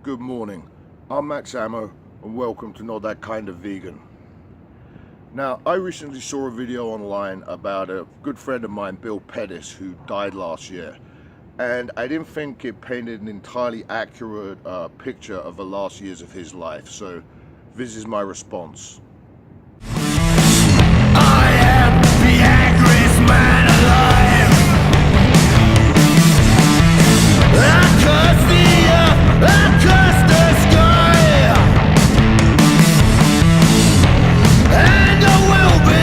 Good morning, I'm Max Ammo and welcome to Not That Kind of Vegan. Now, I recently saw a video online about a good friend of mine, Bill Pettis, who died last year. And I didn't think it painted an entirely accurate picture of the last years of his life. So this is my response. I am the angriest man alive. I curse the earth, I curse the sky, and I will be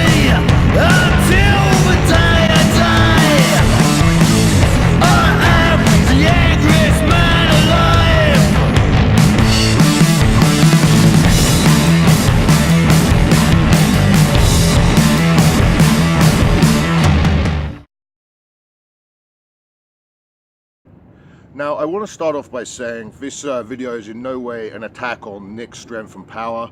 until the day I die. I am the angriest man alive. Now, I want to start off by saying this video is in no way an attack on Nick's strength and power.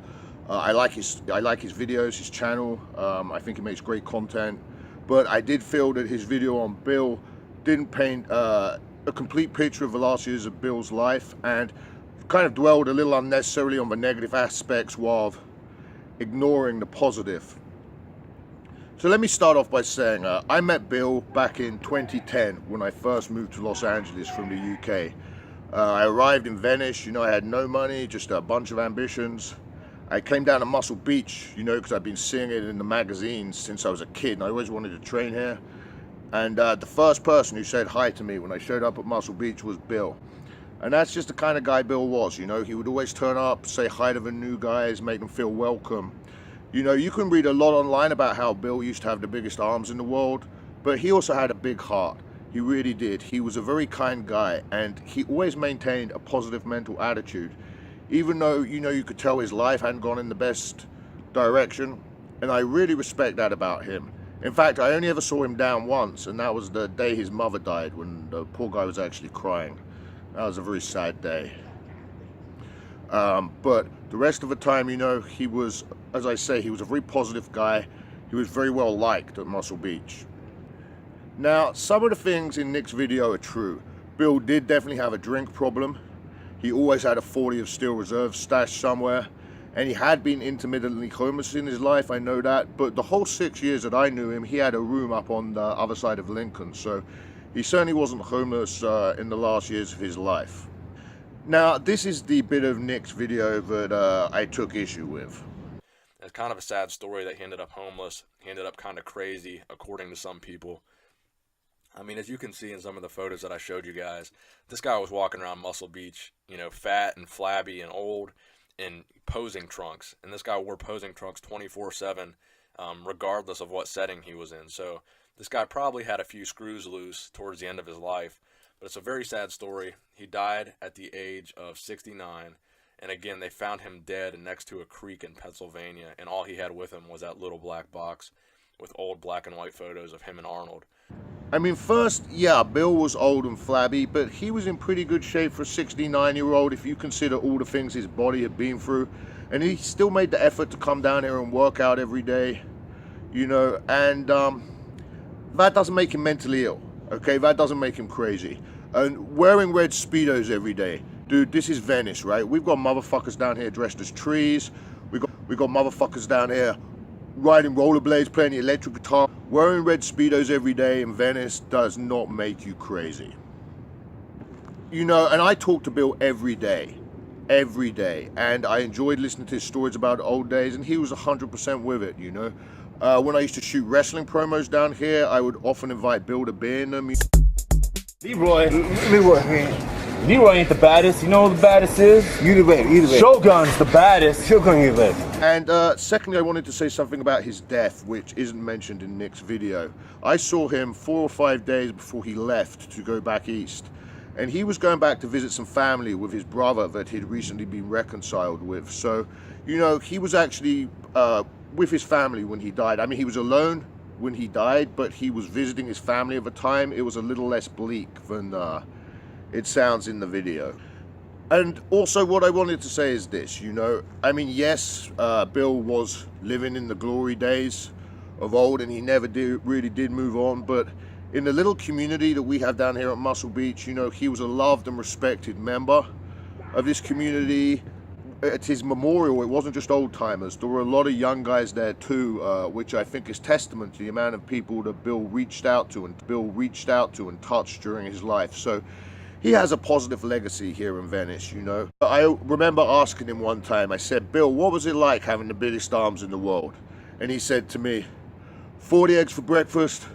I like his videos, his channel. I think he makes great content. But I did feel that his video on Bill didn't paint a complete picture of the last years of Bill's life, and kind of dwelled a little unnecessarily on the negative aspects while ignoring the positive. So let me start off by saying I met Bill back in 2010 when I first moved to Los Angeles from the UK. I arrived in Venice, I had no money, just a bunch of ambitions. I came down to Muscle Beach, because I'd been seeing it in the magazines since I was a kid and I always wanted to train here. And the first person who said hi to me when I showed up at Muscle Beach was Bill. And that's just the kind of guy Bill was, he would always turn up, say hi to the new guys, make them feel welcome. You can read a lot online about how Bill used to have the biggest arms in the world, but he also had a big heart. He really did. He was a very kind guy, and he always maintained a positive mental attitude, even though, you could tell his life hadn't gone in the best direction, and I really respect that about him. In fact, I only ever saw him down once, and that was the day his mother died, when the poor guy was actually crying. That was a very sad day. But the rest of the time, he was, as I say, he was a very positive guy. He was very well liked at Muscle Beach. Now, some of the things in Nick's video are true. Bill did definitely have a drink problem. He always had a 40 of Steel Reserve stashed somewhere. And he had been intermittently homeless in his life, I know that. But the whole 6 years that I knew him, he had a room up on the other side of Lincoln. So he certainly wasn't homeless in the last years of his life. Now, this is the bit of Nick's video that I took issue with. It's kind of a sad story that he ended up homeless. He ended up kind of crazy, according to some people. I mean, as you can see in some of the photos that I showed you guys, this guy was walking around Muscle Beach, fat and flabby and old in posing trunks. And this guy wore posing trunks 24/7, regardless of what setting he was in. So this guy probably had a few screws loose towards the end of his life. But it's a very sad story. He died at the age of 69. And again, they found him dead next to a creek in Pennsylvania. And all he had with him was that little black box with old black and white photos of him and Arnold. I mean, first, yeah, Bill was old and flabby, but he was in pretty good shape for a 69-year-old if you consider all the things his body had been through. And he still made the effort to come down here and work out every day, and that doesn't make him mentally ill. Okay, that doesn't make him crazy. And wearing red Speedos every day. Dude, this is Venice, right? We've got motherfuckers down here dressed as trees. We got motherfuckers down here riding rollerblades, playing the electric guitar. Wearing red Speedos every day in Venice does not make you crazy. And I talk to Bill every day. And I enjoyed listening to his stories about old days, and he was 100% with it, When I used to shoot wrestling promos down here, I would often invite Bill to be in them. Leroy, man. Leroy ain't the baddest. You know who the baddest is? You the best. Shogun's the baddest. Shogun, you the best. And secondly, I wanted to say something about his death, which isn't mentioned in Nick's video. I saw him 4 or 5 days before he left to go back east. And he was going back to visit some family with his brother that he'd recently been reconciled with. So, he was actually with his family when he died. I mean, he was alone when he died, but he was visiting his family at the time. It was a little less bleak than it sounds in the video. And also what I wanted to say is this, I mean, yes, Bill was living in the glory days of old and he never really did move on, but in the little community that we have down here at Muscle Beach, he was a loved and respected member. of this community. At his memorial, it wasn't just old timers. There were a lot of young guys there too, which I think is testament to the amount of people that Bill reached out to and touched during his life. So he has a positive legacy here in Venice, you know. I remember asking him one time, I said, Bill, what was it like having the biggest arms in the world? And he said to me, 40 eggs for breakfast,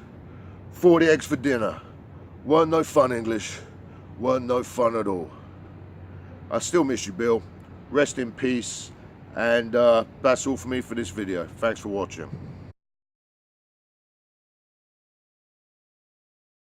40 eggs for dinner. Weren't no fun, English. Weren't no fun at all. I still miss you, Bill. Rest in peace. And that's all for me for this video. Thanks for watching.